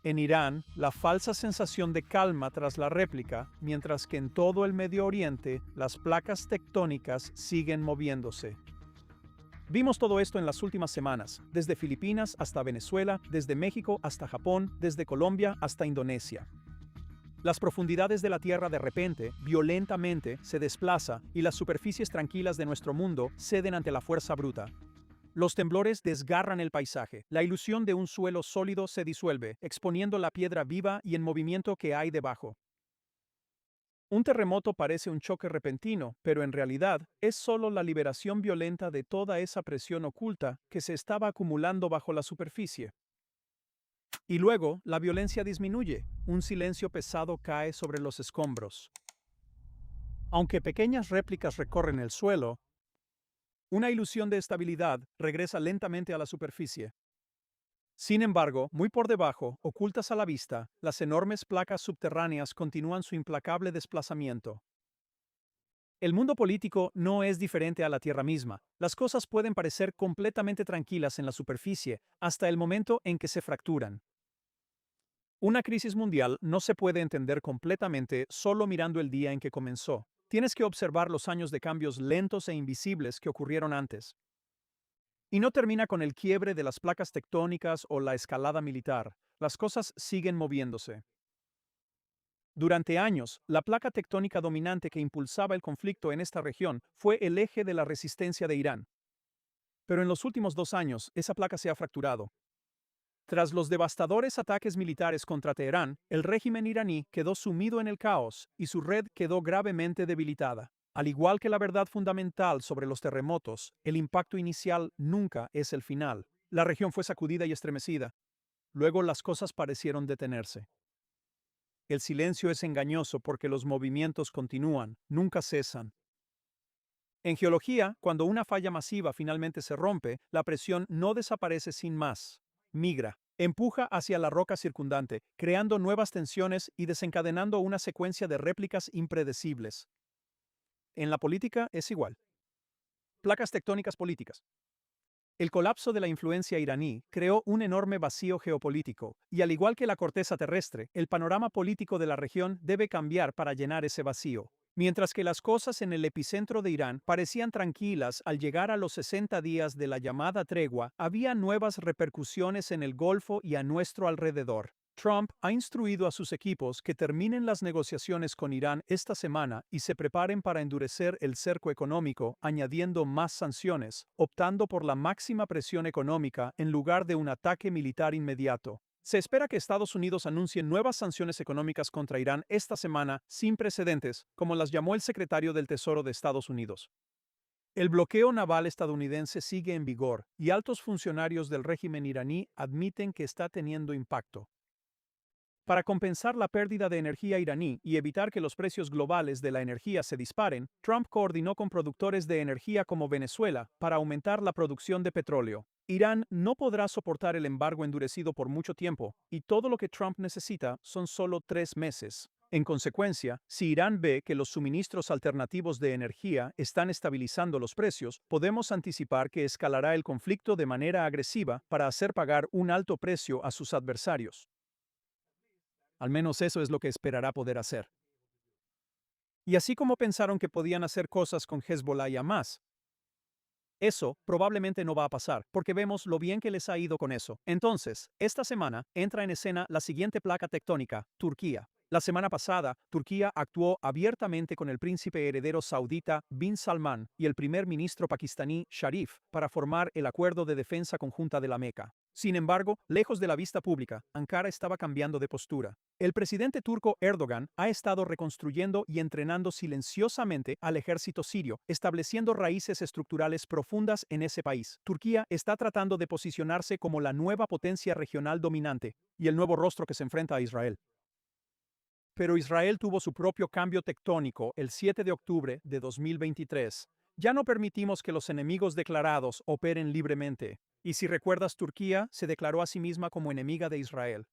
En Irán, la falsa sensación de calma tras la réplica, mientras que en todo el Medio Oriente las placas tectónicas siguen moviéndose. Vimos todo esto en las últimas semanas, desde Filipinas hasta Venezuela, desde México hasta Japón, desde Colombia hasta Indonesia. Las profundidades de la Tierra de repente, violentamente, se desplaza y las superficies tranquilas de nuestro mundo ceden ante la fuerza bruta. Los temblores desgarran el paisaje, la ilusión de un suelo sólido se disuelve, exponiendo la piedra viva y en movimiento que hay debajo. Un terremoto parece un choque repentino, pero en realidad es solo la liberación violenta de toda esa presión oculta que se estaba acumulando bajo la superficie. Y luego, la violencia disminuye, un silencio pesado cae sobre los escombros. Aunque pequeñas réplicas recorren el suelo, una ilusión de estabilidad regresa lentamente a la superficie. Sin embargo, muy por debajo, ocultas a la vista, las enormes placas subterráneas continúan su implacable desplazamiento. El mundo político no es diferente a la Tierra misma. Las cosas pueden parecer completamente tranquilas en la superficie hasta el momento en que se fracturan. Una crisis mundial no se puede entender completamente solo mirando el día en que comenzó. Tienes que observar los años de cambios lentos e invisibles que ocurrieron antes. Y no termina con el quiebre de las placas tectónicas o la escalada militar. Las cosas siguen moviéndose. Durante años, la placa tectónica dominante que impulsaba el conflicto en esta región fue el eje de la resistencia de Irán. Pero en los últimos 2 años, esa placa se ha fracturado. Tras los devastadores ataques militares contra Teherán, el régimen iraní quedó sumido en el caos y su red quedó gravemente debilitada. Al igual que la verdad fundamental sobre los terremotos, el impacto inicial nunca es el final. La región fue sacudida y estremecida. Luego las cosas parecieron detenerse. El silencio es engañoso porque los movimientos continúan, nunca cesan. En geología, cuando una falla masiva finalmente se rompe, la presión no desaparece sin más. Migra, empuja hacia la roca circundante, creando nuevas tensiones y desencadenando una secuencia de réplicas impredecibles. En la política es igual. Placas tectónicas políticas. El colapso de la influencia iraní creó un enorme vacío geopolítico, y al igual que la corteza terrestre, el panorama político de la región debe cambiar para llenar ese vacío. Mientras que las cosas en el epicentro de Irán parecían tranquilas al llegar a los 60 días de la llamada tregua, había nuevas repercusiones en el Golfo y a nuestro alrededor. Trump ha instruido a sus equipos que terminen las negociaciones con Irán esta semana y se preparen para endurecer el cerco económico, añadiendo más sanciones, optando por la máxima presión económica en lugar de un ataque militar inmediato. Se espera que Estados Unidos anuncie nuevas sanciones económicas contra Irán esta semana sin precedentes, como las llamó el secretario del Tesoro de Estados Unidos. El bloqueo naval estadounidense sigue en vigor y altos funcionarios del régimen iraní admiten que está teniendo impacto. Para compensar la pérdida de energía iraní y evitar que los precios globales de la energía se disparen, Trump coordinó con productores de energía como Venezuela para aumentar la producción de petróleo. Irán no podrá soportar el embargo endurecido por mucho tiempo, y todo lo que Trump necesita son solo 3 meses. En consecuencia, si Irán ve que los suministros alternativos de energía están estabilizando los precios, podemos anticipar que escalará el conflicto de manera agresiva para hacer pagar un alto precio a sus adversarios. Al menos eso es lo que esperará poder hacer. Y así como pensaron que podían hacer cosas con Hezbollah y Hamas, eso probablemente no va a pasar, porque vemos lo bien que les ha ido con eso. Entonces, esta semana entra en escena la siguiente placa tectónica, Turquía. La semana pasada, Turquía actuó abiertamente con el príncipe heredero saudita Bin Salman y el primer ministro pakistaní Sharif para formar el Acuerdo de Defensa Conjunta de la Meca. Sin embargo, lejos de la vista pública, Ankara estaba cambiando de postura. El presidente turco Erdogan ha estado reconstruyendo y entrenando silenciosamente al ejército sirio, estableciendo raíces estructurales profundas en ese país. Turquía está tratando de posicionarse como la nueva potencia regional dominante y el nuevo rostro que se enfrenta a Israel. Pero Israel tuvo su propio cambio tectónico el 7 de octubre de 2023. Ya no permitimos que los enemigos declarados operen libremente. Y si recuerdas, Turquía se declaró a sí misma como enemiga de Israel.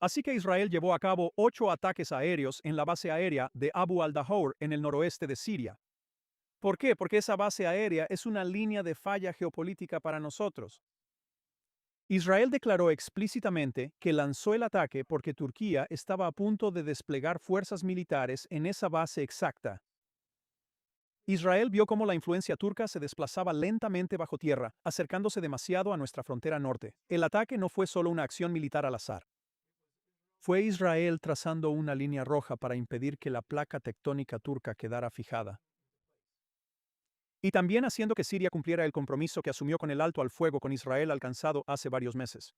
Así que Israel llevó a cabo 8 ataques aéreos en la base aérea de Abu al-Dahour en el noroeste de Siria. ¿Por qué? Porque esa base aérea es una línea de falla geopolítica para nosotros. Israel declaró explícitamente que lanzó el ataque porque Turquía estaba a punto de desplegar fuerzas militares en esa base exacta. Israel vio cómo la influencia turca se desplazaba lentamente bajo tierra, acercándose demasiado a nuestra frontera norte. El ataque no fue solo una acción militar al azar. Fue Israel trazando una línea roja para impedir que la placa tectónica turca quedara fijada. Y también haciendo que Siria cumpliera el compromiso que asumió con el alto al fuego con Israel alcanzado hace varios meses.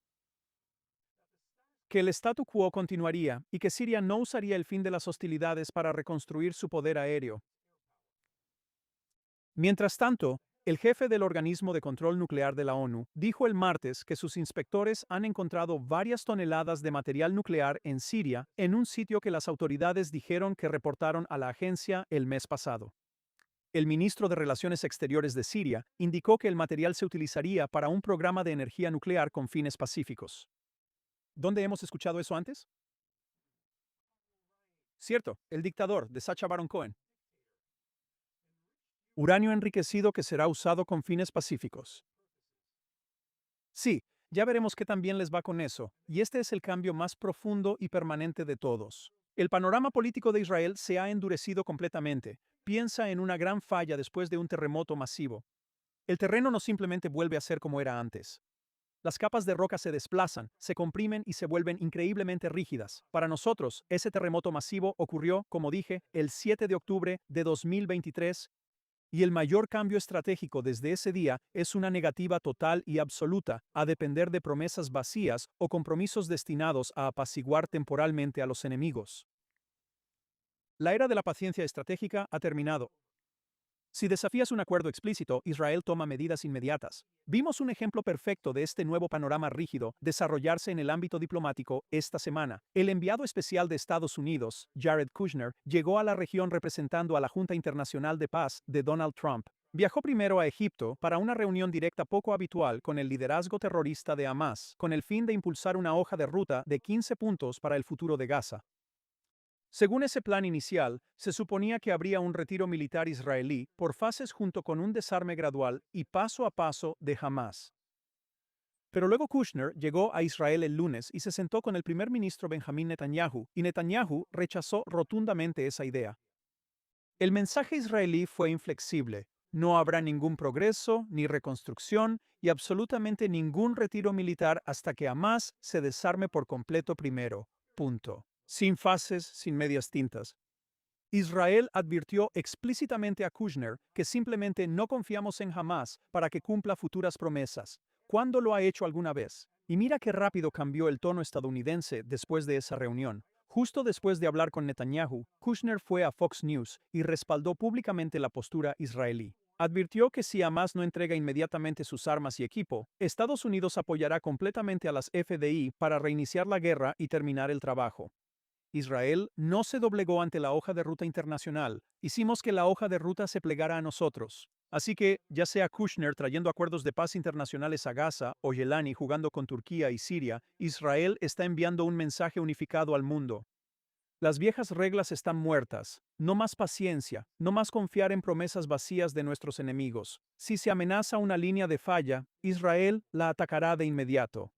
Que el statu quo continuaría y que Siria no usaría el fin de las hostilidades para reconstruir su poder aéreo. Mientras tanto, el jefe del Organismo de Control Nuclear de la ONU dijo el martes que sus inspectores han encontrado varias toneladas de material nuclear en Siria en un sitio que las autoridades dijeron que reportaron a la agencia el mes pasado. El ministro de Relaciones Exteriores de Siria indicó que el material se utilizaría para un programa de energía nuclear con fines pacíficos. ¿Dónde hemos escuchado eso antes? Cierto, el dictador de Sacha Baron Cohen. Uranio enriquecido que será usado con fines pacíficos. Sí, ya veremos qué tan bien les va con eso, y este es el cambio más profundo y permanente de todos. El panorama político de Israel se ha endurecido completamente. Piensa en una gran falla después de un terremoto masivo. El terreno no simplemente vuelve a ser como era antes. Las capas de roca se desplazan, se comprimen y se vuelven increíblemente rígidas. Para nosotros, ese terremoto masivo ocurrió, como dije, el 7 de octubre de 2023, y el mayor cambio estratégico desde ese día es una negativa total y absoluta a depender de promesas vacías o compromisos destinados a apaciguar temporalmente a los enemigos. La era de la paciencia estratégica ha terminado. Si desafías un acuerdo explícito, Israel toma medidas inmediatas. Vimos un ejemplo perfecto de este nuevo panorama rígido desarrollarse en el ámbito diplomático esta semana. El enviado especial de Estados Unidos, Jared Kushner, llegó a la región representando a la Junta Internacional de Paz de Donald Trump. Viajó primero a Egipto para una reunión directa poco habitual con el liderazgo terrorista de Hamas, con el fin de impulsar una hoja de ruta de 15 puntos para el futuro de Gaza. Según ese plan inicial, se suponía que habría un retiro militar israelí por fases junto con un desarme gradual y paso a paso de Hamas. Pero luego Kushner llegó a Israel el lunes y se sentó con el primer ministro Benjamín Netanyahu, y Netanyahu rechazó rotundamente esa idea. El mensaje israelí fue inflexible. No habrá ningún progreso, ni reconstrucción, y absolutamente ningún retiro militar hasta que Hamas se desarme por completo primero. Punto. Sin fases, sin medias tintas. Israel advirtió explícitamente a Kushner que simplemente no confiamos en Hamas para que cumpla futuras promesas. ¿Cuándo lo ha hecho alguna vez? Y mira qué rápido cambió el tono estadounidense después de esa reunión. Justo después de hablar con Netanyahu, Kushner fue a Fox News y respaldó públicamente la postura israelí. Advirtió que si Hamas no entrega inmediatamente sus armas y equipo, Estados Unidos apoyará completamente a las FDI para reiniciar la guerra y terminar el trabajo. Israel no se doblegó ante la hoja de ruta internacional. Hicimos que la hoja de ruta se plegara a nosotros. Así que, ya sea Kushner trayendo acuerdos de paz internacionales a Gaza o Yelani jugando con Turquía y Siria, Israel está enviando un mensaje unificado al mundo. Las viejas reglas están muertas. No más paciencia, no más confiar en promesas vacías de nuestros enemigos. Si se amenaza una línea de falla, Israel la atacará de inmediato.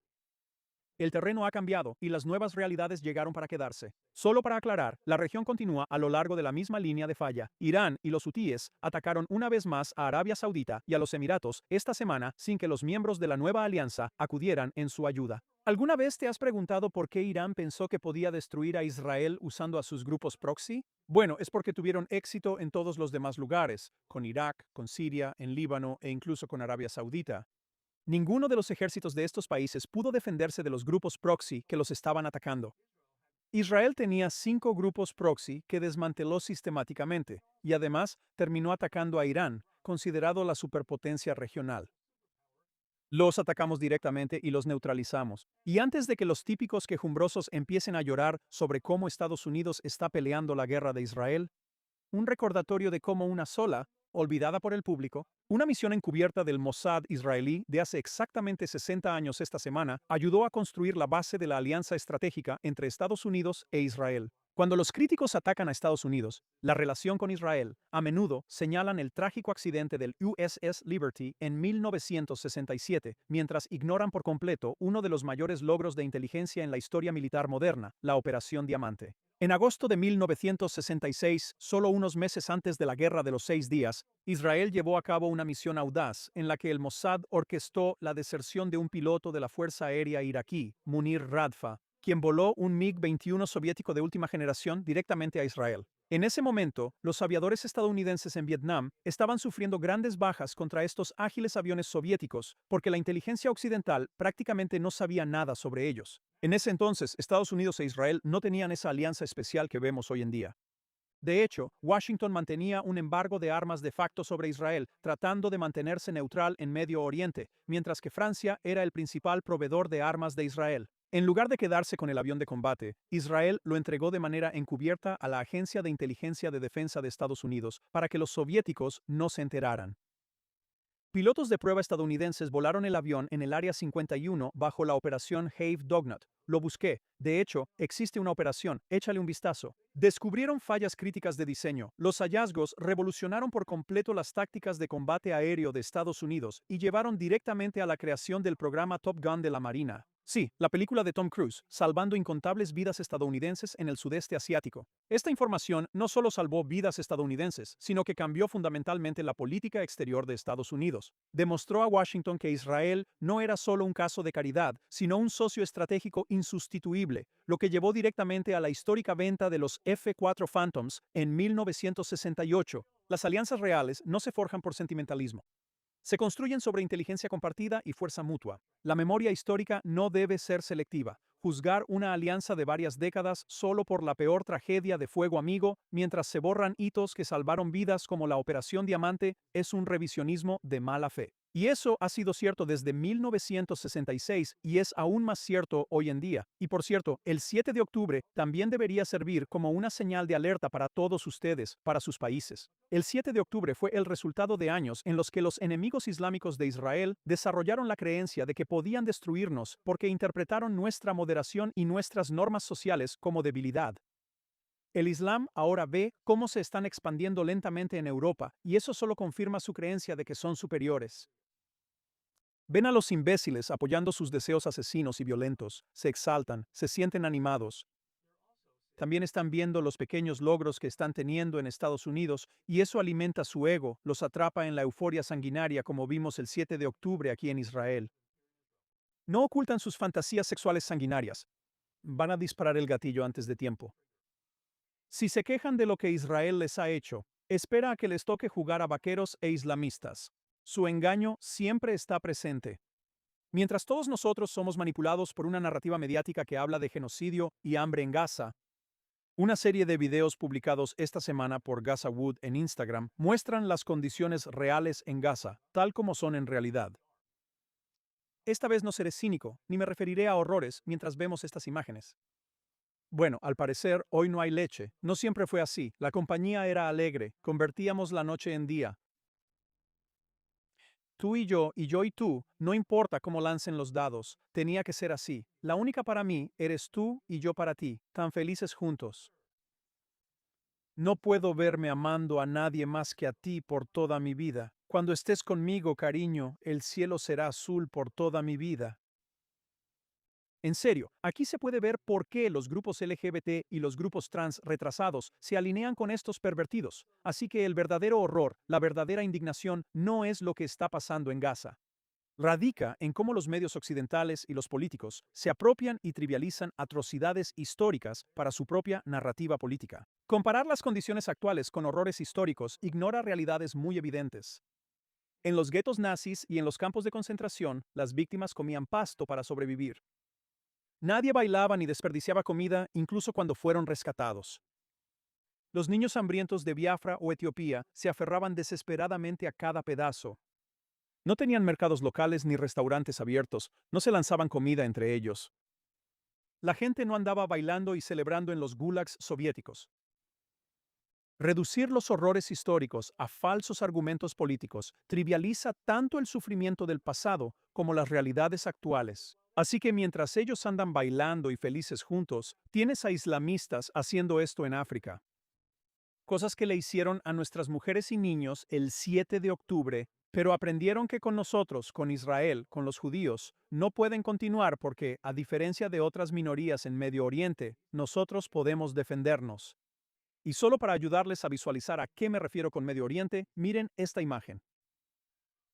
El terreno ha cambiado y las nuevas realidades llegaron para quedarse. Solo para aclarar, la región continúa a lo largo de la misma línea de falla. Irán y los hutíes atacaron una vez más a Arabia Saudita y a los Emiratos esta semana sin que los miembros de la nueva alianza acudieran en su ayuda. ¿Alguna vez te has preguntado por qué Irán pensó que podía destruir a Israel usando a sus grupos proxy? Bueno, es porque tuvieron éxito en todos los demás lugares, con Irak, con Siria, en Líbano e incluso con Arabia Saudita. Ninguno de los ejércitos de estos países pudo defenderse de los grupos proxy que los estaban atacando. Israel tenía 5 grupos proxy que desmanteló sistemáticamente, y además terminó atacando a Irán, considerado la superpotencia regional. Los atacamos directamente y los neutralizamos. Y antes de que los típicos quejumbrosos empiecen a llorar sobre cómo Estados Unidos está peleando la guerra de Israel, un recordatorio de cómo una sola, olvidada por el público, una misión encubierta del Mossad israelí de hace exactamente 60 años esta semana ayudó a construir la base de la alianza estratégica entre Estados Unidos e Israel. Cuando los críticos atacan a Estados Unidos, la relación con Israel, a menudo señalan el trágico accidente del USS Liberty en 1967, mientras ignoran por completo uno de los mayores logros de inteligencia en la historia militar moderna, la Operación Diamante. En agosto de 1966, solo unos meses antes de la Guerra de los 6 días, Israel llevó a cabo una misión audaz en la que el Mossad orquestó la deserción de un piloto de la Fuerza Aérea iraquí, Munir Radfa, quien voló un MiG-21 soviético de última generación directamente a Israel. En ese momento, los aviadores estadounidenses en Vietnam estaban sufriendo grandes bajas contra estos ágiles aviones soviéticos porque la inteligencia occidental prácticamente no sabía nada sobre ellos. En ese entonces, Estados Unidos e Israel no tenían esa alianza especial que vemos hoy en día. De hecho, Washington mantenía un embargo de armas de facto sobre Israel, tratando de mantenerse neutral en Medio Oriente, mientras que Francia era el principal proveedor de armas de Israel. En lugar de quedarse con el avión de combate, Israel lo entregó de manera encubierta a la Agencia de Inteligencia de Defensa de Estados Unidos para que los soviéticos no se enteraran. Pilotos de prueba estadounidenses volaron el avión en el Área 51 bajo la operación Have Dognut. Lo busqué. De hecho, existe una operación. Échale un vistazo. Descubrieron fallas críticas de diseño. Los hallazgos revolucionaron por completo las tácticas de combate aéreo de Estados Unidos y llevaron directamente a la creación del programa Top Gun de la Marina. Sí, la película de Tom Cruise, salvando incontables vidas estadounidenses en el sudeste asiático. Esta información no solo salvó vidas estadounidenses, sino que cambió fundamentalmente la política exterior de Estados Unidos. Demostró a Washington que Israel no era solo un caso de caridad, sino un socio estratégico insustituible, lo que llevó directamente a la histórica venta de los F-4 Phantoms en 1968. Las alianzas reales no se forjan por sentimentalismo. Se construyen sobre inteligencia compartida y fuerza mutua. La memoria histórica no debe ser selectiva. Juzgar una alianza de varias décadas solo por la peor tragedia de fuego amigo, mientras se borran hitos que salvaron vidas como la Operación Diamante, es un revisionismo de mala fe. Y eso ha sido cierto desde 1966 y es aún más cierto hoy en día. Y por cierto, el 7 de octubre también debería servir como una señal de alerta para todos ustedes, para sus países. El 7 de octubre fue el resultado de años en los que los enemigos islámicos de Israel desarrollaron la creencia de que podían destruirnos porque interpretaron nuestra moderación y nuestras normas sociales como debilidad. El Islam ahora ve cómo se están expandiendo lentamente en Europa y eso solo confirma su creencia de que son superiores. Ven a los imbéciles apoyando sus deseos asesinos y violentos, se exaltan, se sienten animados. También están viendo los pequeños logros que están teniendo en Estados Unidos y eso alimenta su ego, los atrapa en la euforia sanguinaria como vimos el 7 de octubre aquí en Israel. No ocultan sus fantasías sexuales sanguinarias. Van a disparar el gatillo antes de tiempo. Si se quejan de lo que Israel les ha hecho, espera a que les toque jugar a vaqueros e islamistas. Su engaño siempre está presente. Mientras todos nosotros somos manipulados por una narrativa mediática que habla de genocidio y hambre en Gaza, una serie de videos publicados esta semana por Gaza Wood en Instagram muestran las condiciones reales en Gaza, tal como son en realidad. Esta vez no seré cínico, ni me referiré a horrores mientras vemos estas imágenes. Bueno, al parecer, hoy no hay leche. No siempre fue así. La compañía era alegre. Convertíamos la noche en día. Tú y yo y tú, no importa cómo lancen los dados, tenía que ser así. La única para mí eres tú y yo para ti, tan felices juntos. No puedo verme amando a nadie más que a ti por toda mi vida. Cuando estés conmigo, cariño, el cielo será azul por toda mi vida. En serio, aquí se puede ver por qué los grupos LGBT y los grupos trans retrasados se alinean con estos pervertidos. Así que el verdadero horror, la verdadera indignación, no es lo que está pasando en Gaza. Radica en cómo los medios occidentales y los políticos se apropian y trivializan atrocidades históricas para su propia narrativa política. Comparar las condiciones actuales con horrores históricos ignora realidades muy evidentes. En los guetos nazis y en los campos de concentración, las víctimas comían pasto para sobrevivir. Nadie bailaba ni desperdiciaba comida, incluso cuando fueron rescatados. Los niños hambrientos de Biafra o Etiopía se aferraban desesperadamente a cada pedazo. No tenían mercados locales ni restaurantes abiertos, no se lanzaban comida entre ellos. La gente no andaba bailando y celebrando en los gulags soviéticos. Reducir los horrores históricos a falsos argumentos políticos trivializa tanto el sufrimiento del pasado como las realidades actuales. Así que mientras ellos andan bailando y felices juntos, tienes a islamistas haciendo esto en África. Cosas que le hicieron a nuestras mujeres y niños el 7 de octubre, pero aprendieron que con nosotros, con Israel, con los judíos, no pueden continuar porque, a diferencia de otras minorías en Medio Oriente, nosotros podemos defendernos. Y solo para ayudarles a visualizar a qué me refiero con Medio Oriente, miren esta imagen.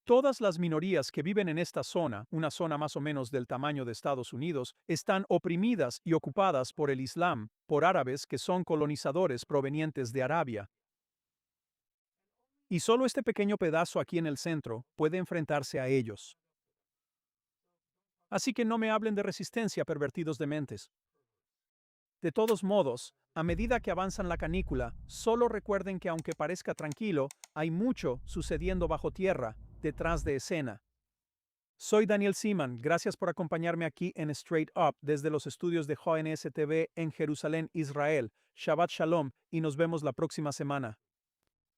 Todas las minorías que viven en esta zona, una zona más o menos del tamaño de Estados Unidos, están oprimidas y ocupadas por el Islam, por árabes que son colonizadores provenientes de Arabia. Y solo este pequeño pedazo aquí en el centro puede enfrentarse a ellos. Así que no me hablen de resistencia, pervertidos dementes. De todos modos, a medida que avanzan la canícula, solo recuerden que aunque parezca tranquilo, hay mucho sucediendo bajo tierra, detrás de escena. Soy Daniel Seaman, gracias por acompañarme aquí en Straight Up desde los estudios de JNS TV en Jerusalén, Israel. Shabbat Shalom y nos vemos la próxima semana.